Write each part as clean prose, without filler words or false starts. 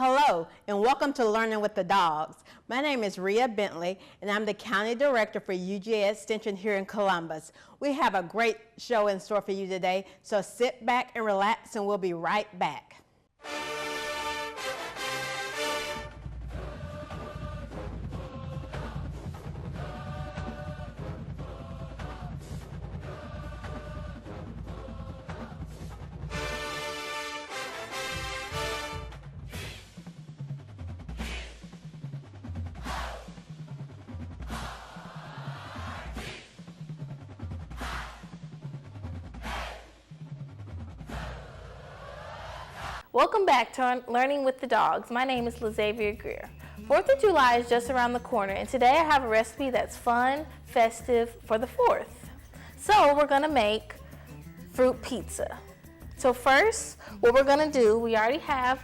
Hello, and welcome to Learning with the Dawgs. My name is Rhea Bentley, and I'm the County Director for UGA Extension here in Columbus. We have a great show in store for you today, so sit back and relax, and we'll be right back. Welcome back to Learning with the Dawgs. My name is LaXavier Greer. 4th of July is just around the corner, and today I have a recipe that's fun, festive for the 4th. So we're gonna make fruit pizza. So first, what we're gonna do, we already have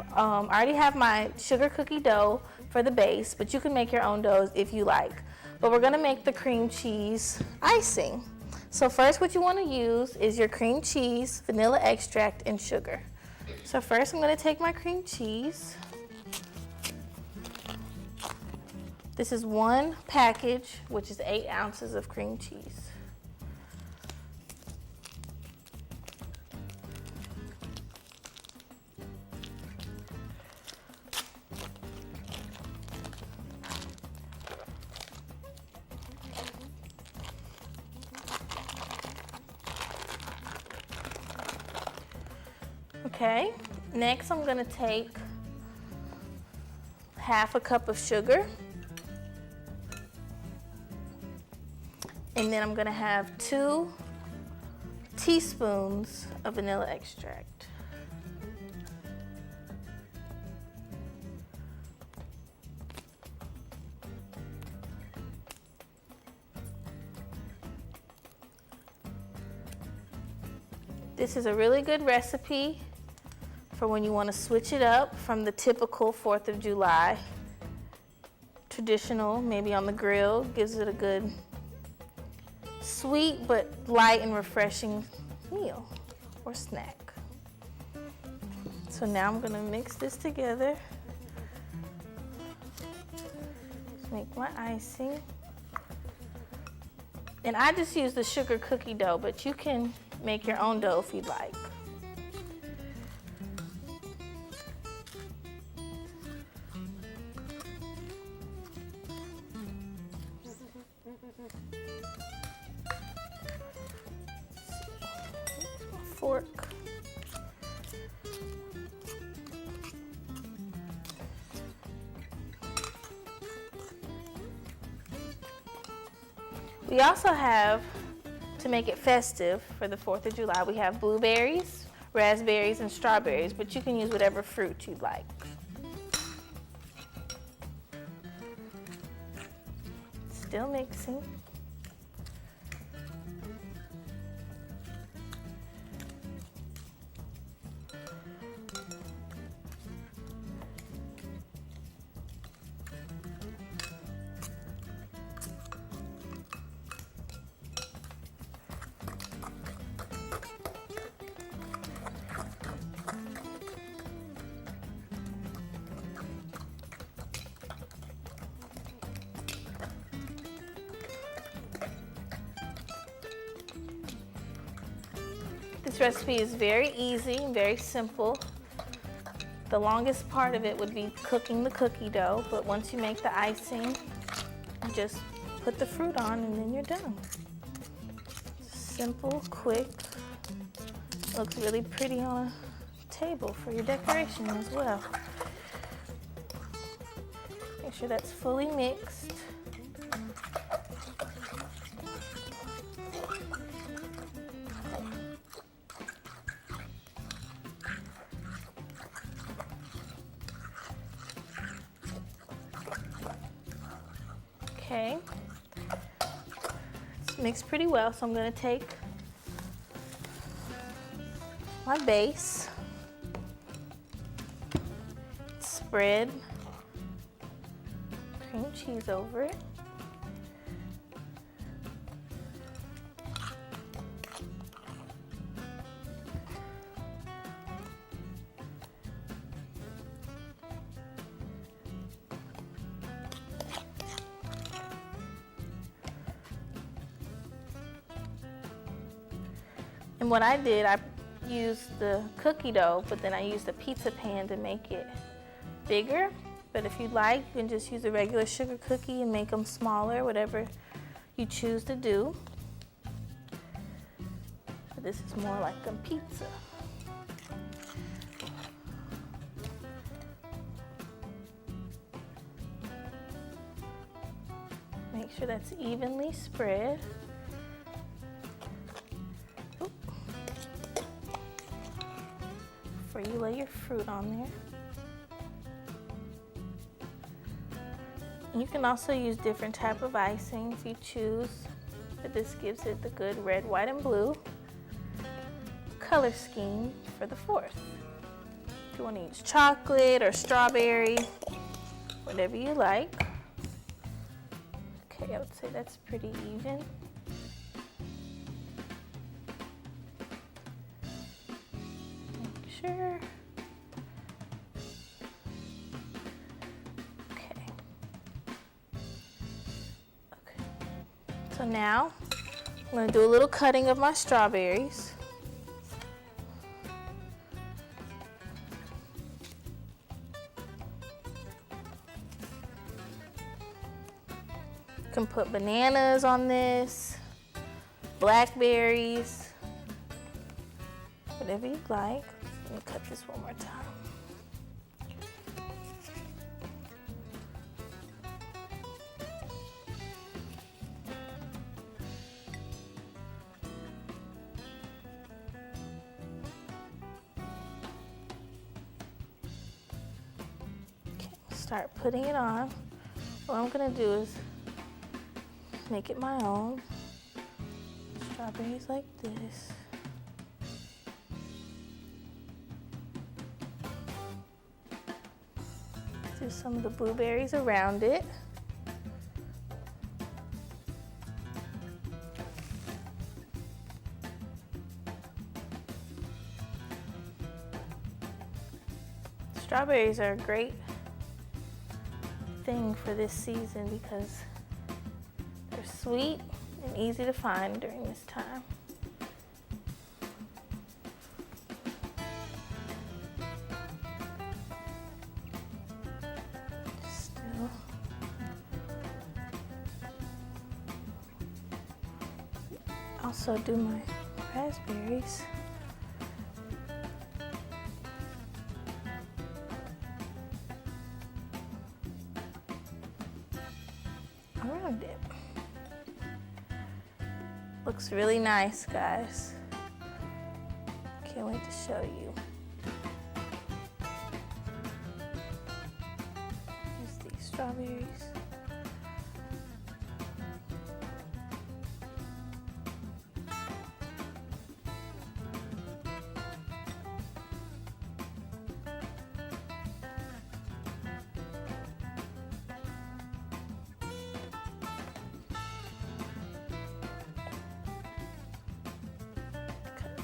my sugar cookie dough for the base, but you can make your own doughs if you like. But we're gonna make the cream cheese icing. So first, what you wanna use is your cream cheese, vanilla extract, and sugar. So first I'm going to take my cream cheese. This is one package, which is 8 ounces of cream cheese. Okay, next I'm going to take half a cup of sugar, and then I'm going to have 2 teaspoons of vanilla extract. This is a really good recipe for when you want to switch it up from the typical 4th of July traditional, maybe on the grill. Gives it a good sweet but light and refreshing meal or snack. So now I'm going to mix this together. Just make my icing. And I just use the sugar cookie dough, but you can make your own dough if you'd like. Fork. We also have, to make it festive for the 4th of July, we have blueberries, raspberries, and strawberries, but you can use whatever fruit you'd like. Still mixing. This recipe is very easy and very simple. The longest part of it would be cooking the cookie dough, but once you make the icing, you just put the fruit on and then you're done. Simple, quick. Looks really pretty on a table for your decoration as well. Make sure that's fully mixed. Okay, it's mixed pretty well, so I'm going to take my base, spread cream cheese over it, And what I did, I used the cookie dough, but then I used a pizza pan to make it bigger. But if you like, you can just use a regular sugar cookie and make them smaller, whatever you choose to do. But this is more like a pizza. Make sure that's evenly spread. Oop. Before you lay your fruit on there. You can also use different type of icing if you choose, but this gives it the good red, white, and blue color scheme for the 4th. If you want to use chocolate or strawberry, whatever you like. Okay, I would say that's pretty even. Make sure. Okay. Okay. So now I'm going to do a little cutting of my strawberries. You can put bananas on this, blackberries, whatever you like. Let me cut this one more time. Okay, start putting it on. What I'm gonna do is make it my own. Strawberries like this. Do some of the blueberries around it. Strawberries are a great thing for this season because they're sweet and easy to find during this time. Still. Also do my raspberries. Around it. Looks really nice, guys. Can't wait to show you. Use these strawberries.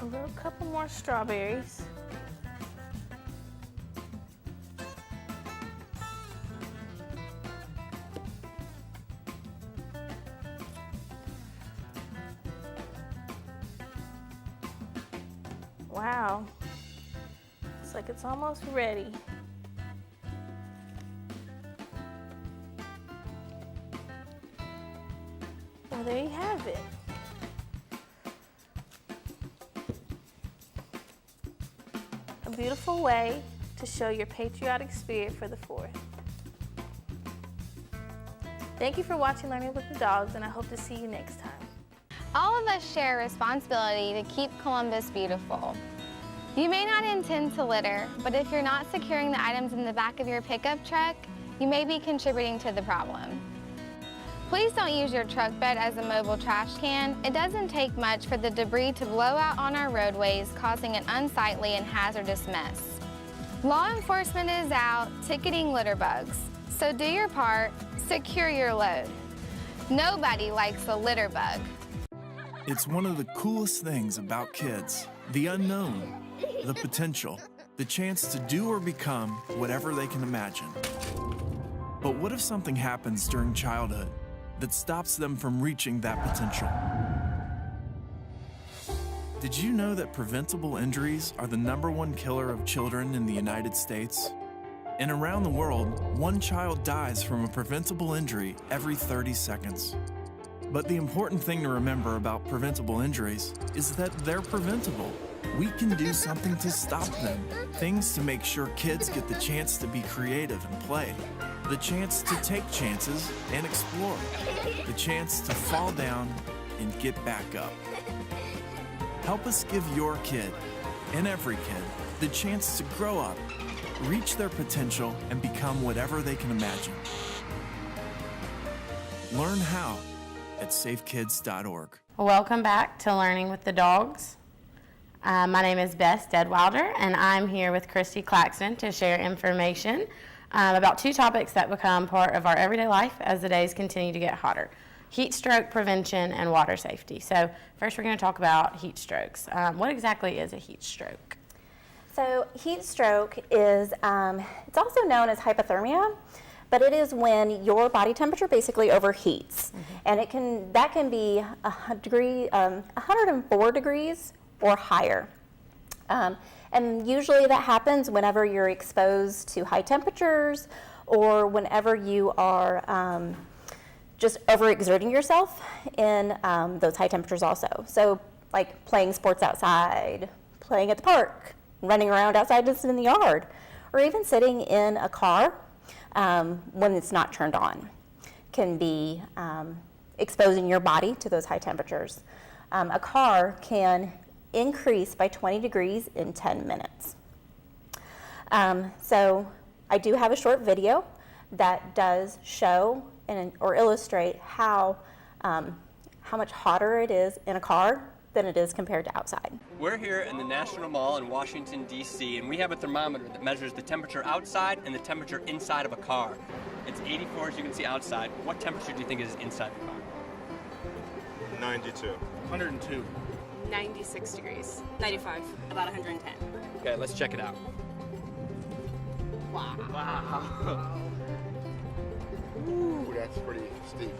A little couple more strawberries. Wow, looks like it's almost ready. Well, there you have it. A beautiful way to show your patriotic spirit for the 4th. Thank you for watching Learning with the Dawgs, and I hope to see you next time. All of us share a responsibility to keep Columbus beautiful. You may not intend to litter, but if you're not securing the items in the back of your pickup truck, you may be contributing to the problem. Please don't use your truck bed as a mobile trash can. It doesn't take much for the debris to blow out on our roadways, causing an unsightly and hazardous mess. Law enforcement is out ticketing litter bugs, so do your part, secure your load. Nobody likes a litter bug. It's one of the coolest things about kids, the unknown, the potential, the chance to do or become whatever they can imagine. But what if something happens during childhood that stops them from reaching that potential? Did you know that preventable injuries are the #1 killer of children in the United States? And around the world, 1 child dies from a preventable injury every 30 seconds. But the important thing to remember about preventable injuries is that they're preventable. We can do something to stop them. Things to make sure kids get the chance to be creative and play, the chance to take chances and explore, the chance to fall down and get back up. Help us give your kid, and every kid, the chance to grow up, reach their potential, and become whatever they can imagine. Learn how at safekids.org. Welcome back to Learning with the Dawgs. My name is Beth Deadwilder, and I'm here with Christy Claxton to share information about 2 topics that become part of our everyday life as the days continue to get hotter: heat stroke prevention and water safety. So first we're going to talk about heat strokes. What exactly is a heat stroke? So heat stroke is, it's also known as hypothermia, but it is when your body temperature basically overheats. And that can be 104 degrees or higher. And usually that happens whenever you're exposed to high temperatures or whenever you are just overexerting yourself in those high temperatures also. So like playing sports outside, playing at the park, running around outside just in the yard, or even sitting in a car when it's not turned on can be exposing your body to those high temperatures. A car can increase by 20 degrees in 10 minutes. So I do have a short video that does show or illustrate how much hotter it is in a car than it is compared to outside. We're here in the National Mall in Washington, D.C., and we have a thermometer that measures the temperature outside and the temperature inside of a car. It's 84, as you can see outside. What temperature do you think is inside the car? 92. 102. 96 degrees. 95. About 110. Okay, let's check it out. Wow. Wow. Ooh, that's pretty steep.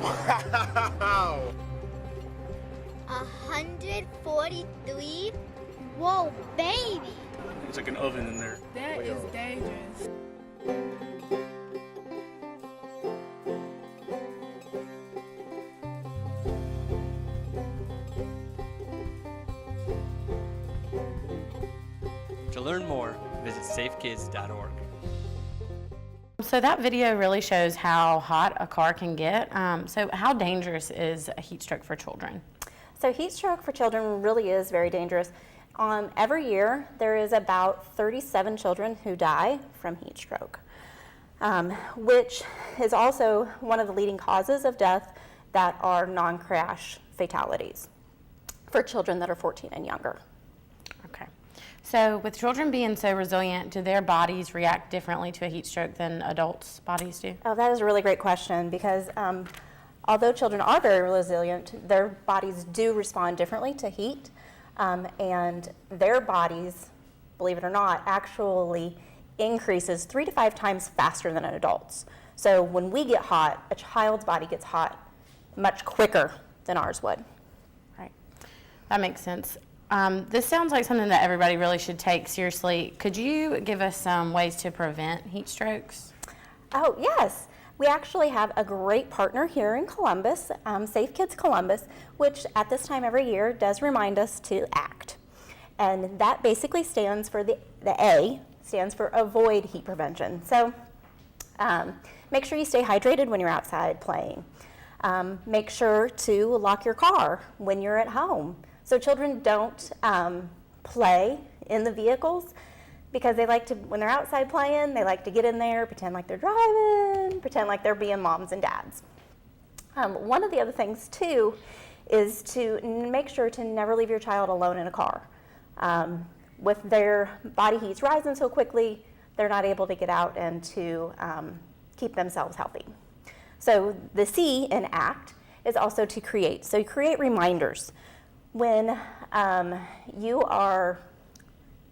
Wow. 143? Whoa, baby. It's like an oven in there. That is dangerous. To learn more, visit safekids.org. So that video really shows how hot a car can get. So how dangerous is a heat stroke for children? So heat stroke for children really is very dangerous. Every year, there is about 37 children who die from heat stroke, which is also one of the leading causes of death that are non-crash fatalities for children that are 14 and younger. Okay. So with children being so resilient, do their bodies react differently to a heat stroke than adults' bodies do? Oh, that is a really great question because although children are very resilient, their bodies do respond differently to heat. And their bodies, believe it or not, actually increases 3 to 5 times faster than an adult's. So when we get hot, a child's body gets hot much quicker than ours would. Right. That makes sense. This sounds like something that everybody really should take seriously. Could you give us some ways to prevent heat strokes? Oh, yes. We actually have a great partner here in Columbus, Safe Kids Columbus, which at this time every year does remind us to act. And that basically stands for the A, stands for avoid heat prevention. So make sure you stay hydrated when you're outside playing. Make sure to lock your car when you're at home. So children don't play in the vehicles because they like to, when they're outside playing, they like to get in there, pretend like they're driving, pretend like they're being moms and dads. One of the other things too is to make sure to never leave your child alone in a car. With their body heats rising so quickly, they're not able to get out and to keep themselves healthy. So the C in ACT is also to create. So you create reminders. When you are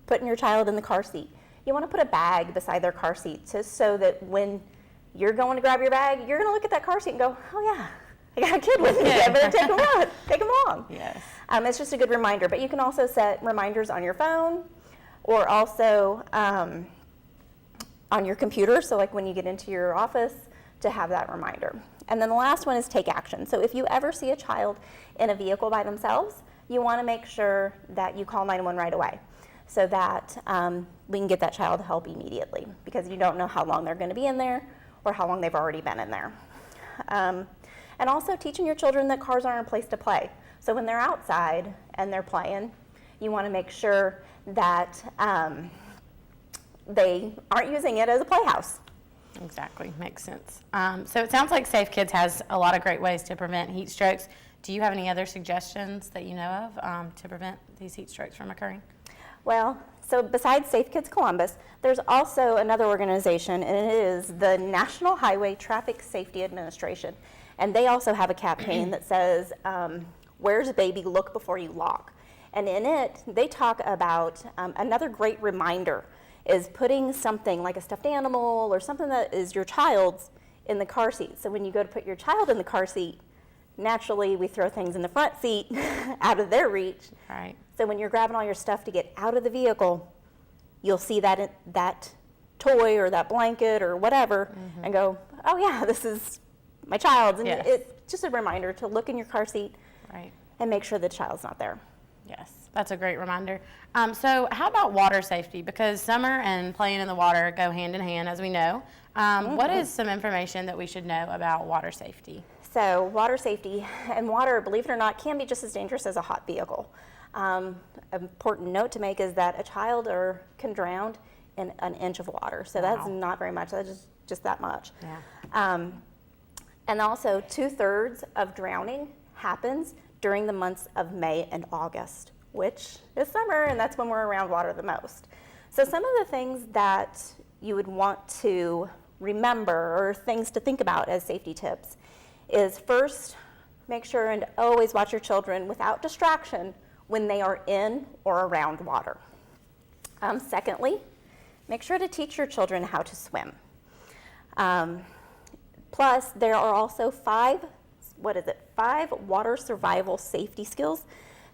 putting your child in the car seat, you want to put a bag beside their car seat just so that when you're going to grab your bag, you're going to look at that car seat and go, oh yeah, I got a kid with me. I better take him along. Yes. It's just a good reminder. But you can also set reminders on your phone or also on your computer. So like when you get into your office to have that reminder. And then the last one is take action. So if you ever see a child in a vehicle by themselves, you want to make sure that you call 911 right away so that we can get that child help immediately because you don't know how long they're going to be in there or how long they've already been in there. And also teaching your children that cars aren't a place to play. So when they're outside and they're playing, you want to make sure that they aren't using it as a playhouse. Exactly, makes sense. So it sounds like Safe Kids has a lot of great ways to prevent heat strokes. Do you have any other suggestions that you know of to prevent these heat strokes from occurring? Well, so besides Safe Kids Columbus, there's also another organization, and it is the National Highway Traffic Safety Administration. And they also have a campaign that says, where's a baby, look before you lock. And in it, they talk about another great reminder is putting something like a stuffed animal or something that is your child's in the car seat. So when you go to put your child in the car seat, naturally we throw things in the front seat out of their reach. Right. So when you're grabbing all your stuff to get out of the vehicle, you'll see that toy or that blanket or whatever and go, oh yeah, this is my child's. And Yes. it's just a reminder to look in your car seat Right. and make sure the child's not there. Yes, that's a great reminder. So how about water safety? Because summer and playing in the water go hand in hand, as we know. What is some information that we should know about water safety? So water safety and water, believe it or not, can be just as dangerous as a hot vehicle. Important note to make is that a child can drown in an inch of water. So that's not very much, that's just that much. Yeah. And also 2/3 of drowning happens during the months of May and August, which is summer, and that's when we're around water the most. So some of the things that you would want to remember or things to think about as safety tips is first, make sure and always watch your children without distraction when they are in or around water. Secondly, make sure to teach your children how to swim. Plus, there are also five water survival safety skills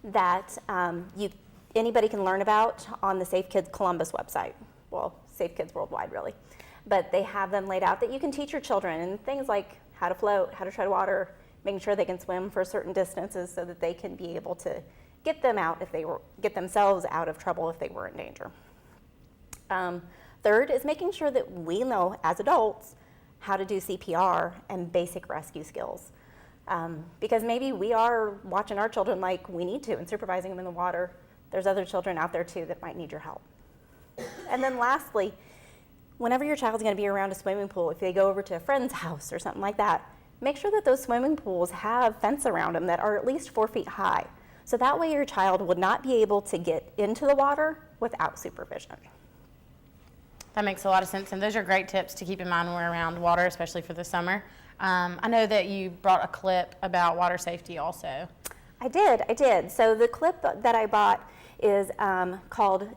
that anybody can learn about on the Safe Kids Columbus website. Well, Safe Kids Worldwide, really. But they have them laid out that you can teach your children, and things like how to float, how to tread water, making sure they can swim for certain distances so that they can be able to get themselves out of trouble if they were in danger. Third is making sure that we know as adults how to do CPR and basic rescue skills. Because maybe we are watching our children like we need to and supervising them in the water. There's other children out there too that might need your help. And then lastly, whenever your child's going to be around a swimming pool, if they go over to a friend's house or something like that, make sure that those swimming pools have fence around them that are at least 4 feet high. So that way your child would not be able to get into the water without supervision. That makes a lot of sense, and those are great tips to keep in mind when we're around water, especially for the summer. I know that you brought a clip about water safety also. I did. So the clip that I bought is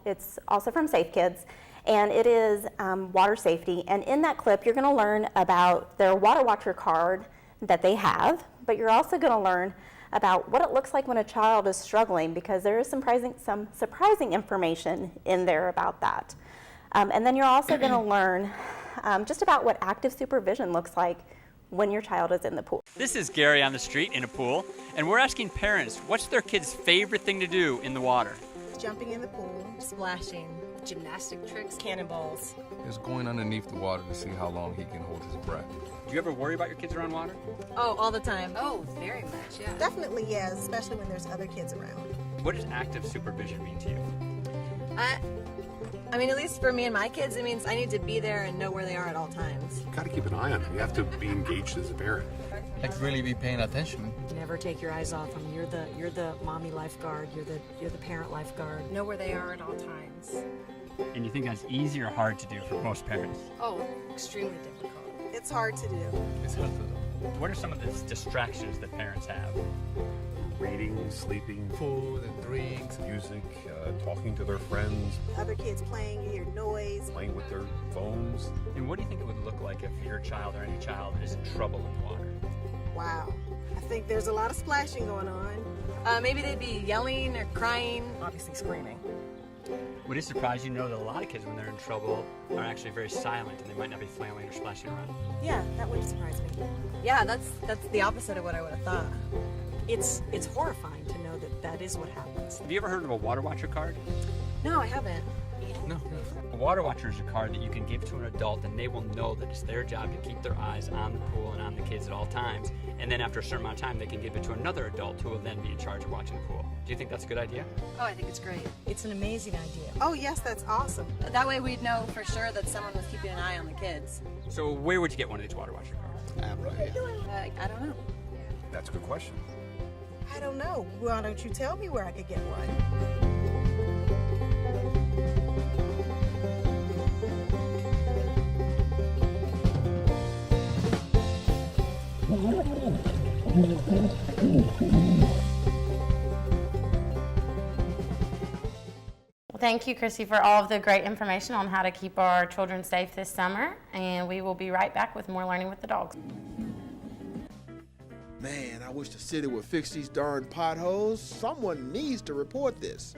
it's also from Safe Kids, and it is water safety. And in that clip, you're going to learn about their Water Watcher card that they have, but you're also going to learn about what it looks like when a child is struggling, because there is some surprising information in there about that. And then you're also going to learn just about what active supervision looks like when your child is in the pool. This is Gary on the street in a pool, and we're asking parents, what's their kid's favorite thing to do in the water? Jumping in the pool, splashing, gymnastic tricks, cannonballs. Is going underneath the water to see how long he can hold his breath. Do you ever worry about your kids around water? Oh, all the time. Oh, very much, yeah. Definitely, yes, especially when there's other kids around. What does active supervision mean to you? I mean, at least for me and my kids, it means I need to be there and know where they are at all times. You gotta keep an eye on them. You have to be engaged as a parent. Like really be paying attention. Never take your eyes off them. You're the mommy lifeguard. You're the parent lifeguard. Know where they are at all times. And you think that's easy or hard to do for most parents? Oh, extremely difficult. It's hard to do. It's hard to do. What are some of the distractions that parents have? Reading, sleeping, Food and drinks. music, talking to their friends, Other kids playing, you hear noise. playing with their phones. And what do you think it would look like if your child or any child is in trouble in the water? Wow. I think there's a lot of splashing going on. Maybe they'd be yelling or crying, obviously screaming. Would it surprise you to know that a lot of kids, when they're in trouble, are actually very silent and they might not be flailing or splashing around? Yeah, that would surprise me. Yeah, that's the opposite of what I would have thought. It's horrifying to know that that is what happens. Have you ever heard of a water watcher card? No, I haven't. No. A water watcher is a card that you can give to an adult, and they will know that it's their job to keep their eyes on the pool and on the kids at all times. And then after a certain amount of time, they can give it to another adult who will then be in charge of watching the pool. Do you think that's a good idea? Oh, I think it's great. It's an amazing idea. Oh, yes, that's awesome. That way we'd know for sure that someone was keeping an eye on the kids. So where would you get one of these water watcher cards? I don't know. That's a good question. I don't know. Why don't you tell me where I could get one? Well, thank you, Chrissy, for all of the great information on how to keep our children safe this summer, and we will be right back with more Learning with the Dogs. Man, I wish the city would fix these darn potholes. Someone needs to report this.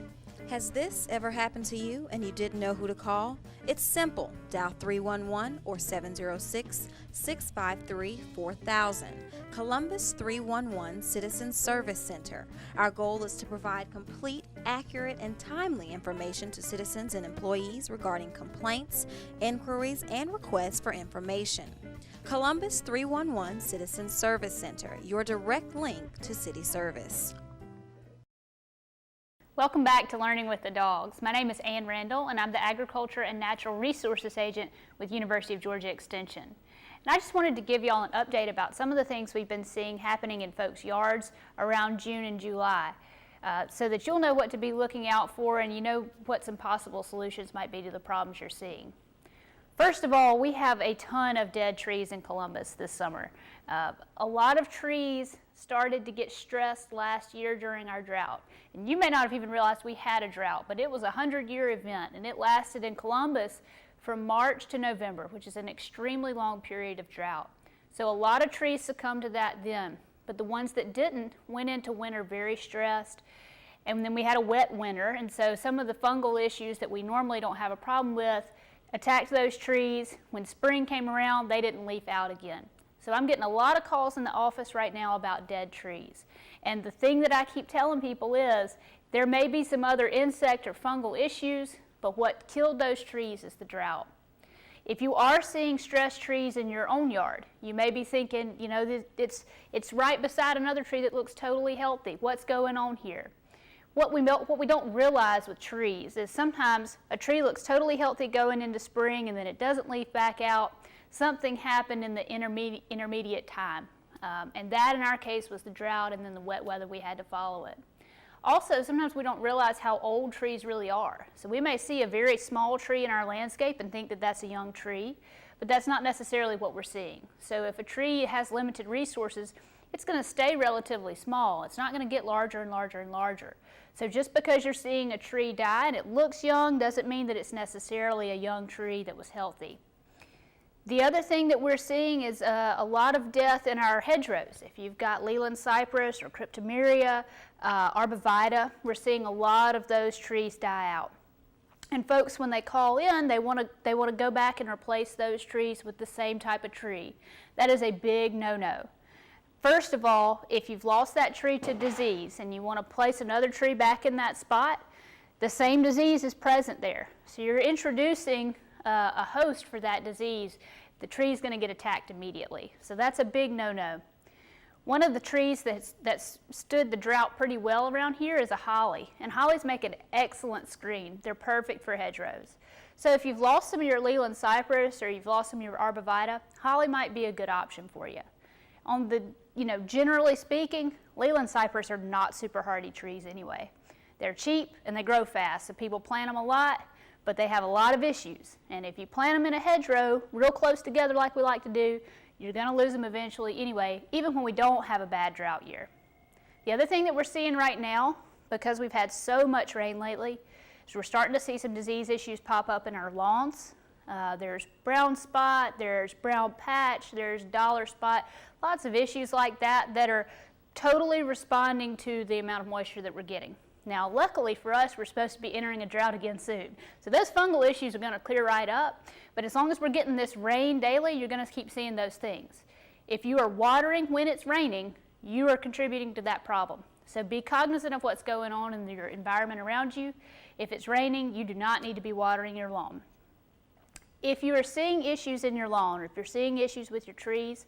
Has this ever happened to you and you didn't know who to call? It's simple. Dial 311 or 706-653-4000. Columbus 311 Citizen Service Center. Our goal is to provide complete, accurate, and timely information to citizens and employees regarding complaints, inquiries, and requests for information. Columbus 311 Citizen Service Center, your direct link to city service. Welcome back to Learning with the Dogs. My name is Ann Randall, and I'm the Agriculture and Natural Resources Agent with University of Georgia Extension. And I just wanted to give y'all an update about some of the things we've been seeing happening in folks' yards around June and July, so that you'll know what to be looking out for and you know what some possible solutions might be to the problems you're seeing. First of all, we have a ton of dead trees in Columbus this summer. A lot of trees started to get stressed last year during our drought. And you may not have even realized we had a drought, but it was a 100-year event, and it lasted in Columbus from March to November, which is an extremely long period of drought. So a lot of trees succumbed to that then, but the ones that didn't went into winter very stressed. And then we had a wet winter, and so some of the fungal issues that we normally don't have a problem with attacked those trees. When spring came around, they didn't leaf out again. So I'm getting a lot of calls in the office right now about dead trees. And the thing that I keep telling people is there may be some other insect or fungal issues, but what killed those trees is the drought. If you are seeing stressed trees in your own yard, you may be thinking, you know, it's right beside another tree that looks totally healthy. What's going on here? What we don't realize with trees is sometimes a tree looks totally healthy going into spring and then it doesn't leaf back out. Something happened in the intermediate time. And that in our case was the drought and then the wet weather we had to follow it. Also, sometimes we don't realize how old trees really are. So we may see a very small tree in our landscape and think that that's a young tree, but that's not necessarily what we're seeing. So if a tree has limited resources, it's going to stay relatively small. It's not going to get larger and larger and larger. So just because you're seeing a tree die and it looks young doesn't mean that it's necessarily a young tree that was healthy. The other thing that we're seeing is a lot of death in our hedgerows. If you've got Leland cypress or cryptomeria, arborvitae, we're seeing a lot of those trees die out. And folks, when they call in, they want to go back and replace those trees with the same type of tree. That is a big no-no. First of all, if you've lost that tree to disease and you want to place another tree back in that spot, the same disease is present there. So you're introducing a host for that disease. The tree is going to get attacked immediately. So that's a big no-no. One of the trees that's stood the drought pretty well around here is a holly. And hollies make an excellent screen. They're perfect for hedgerows. So if you've lost some of your Leland cypress or you've lost some of your arborvitae, holly might be a good option for you. On the, generally speaking, Leland cypress are not super hardy trees anyway. They're cheap and they grow fast, so people plant them a lot, but they have a lot of issues. And if you plant them in a hedgerow real close together like we like to do, you're going to lose them eventually anyway, even when we don't have a bad drought year. The other thing that we're seeing right now, because we've had so much rain lately, is we're starting to see some disease issues pop up in our lawns. There's brown spot, there's brown patch, there's dollar spot, lots of issues like that that are totally responding to the amount of moisture that we're getting. Now, luckily for us, we're supposed to be entering a drought again soon. So those fungal issues are going to clear right up, but as long as we're getting this rain daily, you're going to keep seeing those things. If you are watering when it's raining, you are contributing to that problem. So be cognizant of what's going on in your environment around you. If it's raining, you do not need to be watering your lawn. If you are seeing issues in your lawn, or if you're seeing issues with your trees,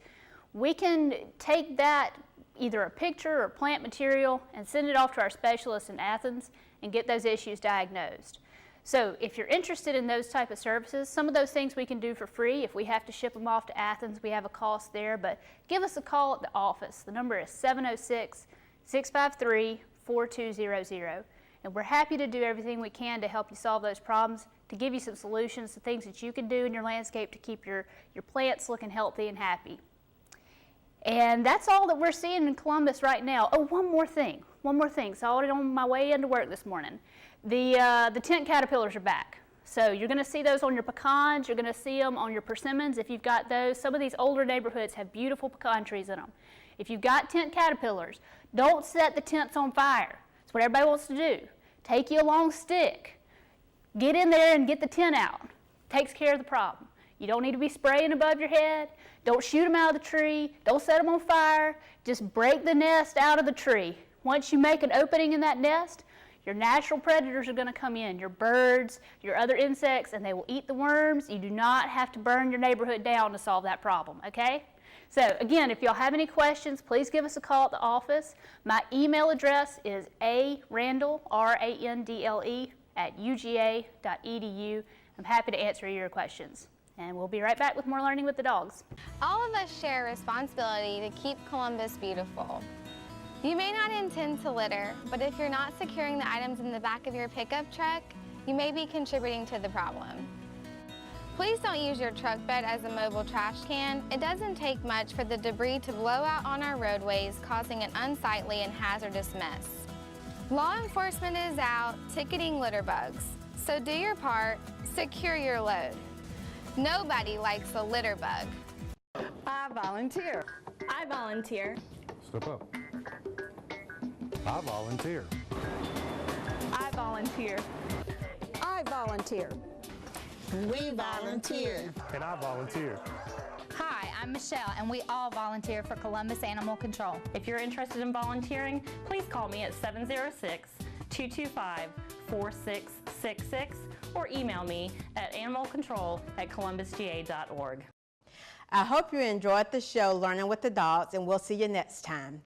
we can take that, either a picture or plant material, and send it off to our specialists in Athens and get those issues diagnosed. So if you're interested in those type of services, some of those things we can do for free. If we have to ship them off to Athens, we have a cost there, but give us a call at the office. The number is 706-653-4200, and we're happy to do everything we can to help you solve those problems, to give you some solutions to things that you can do in your landscape to keep your plants looking healthy and happy. And that's all that we're seeing in Columbus right now. Oh, one more thing. Saw it on my way into work this morning. The tent caterpillars are back. So you're going to see those on your pecans. You're going to see them on your persimmons if you've got those. Some of these older neighborhoods have beautiful pecan trees in them. If you've got tent caterpillars, don't set the tents on fire. That's what everybody wants to do. Take you a long stick. Get in there and get the tent out. Takes care of the problem. You don't need to be spraying above your head. Don't shoot them out of the tree. Don't set them on fire. Just break the nest out of the tree. Once you make an opening in that nest, your natural predators are going to come in, your birds, your other insects, and they will eat the worms. You do not have to burn your neighborhood down to solve that problem, okay? So again, if y'all have any questions, please give us a call at the office. My email address is arandle, R-A-N-D-L-E, @uga.edu. I'm happy to answer your questions. And we'll be right back with more Learning with the Dogs. All of us share a responsibility to keep Columbus beautiful. You may not intend to litter, but if you're not securing the items in the back of your pickup truck, you may be contributing to the problem. Please don't use your truck bed as a mobile trash can. It doesn't take much for the debris to blow out on our roadways, causing an unsightly and hazardous mess. Law enforcement is out ticketing litter bugs, so do your part, secure your load. Nobody likes a litter bug. I volunteer. I volunteer. Step up. I volunteer. I volunteer. I volunteer. We volunteer. And I volunteer. Hi, I'm Michelle, and we all volunteer for Columbus Animal Control. If you're interested in volunteering, please call me at 706-225-4666 or email me at animalcontrol@columbusga.org. I hope you enjoyed the show Learning with the Dogs, and we'll see you next time.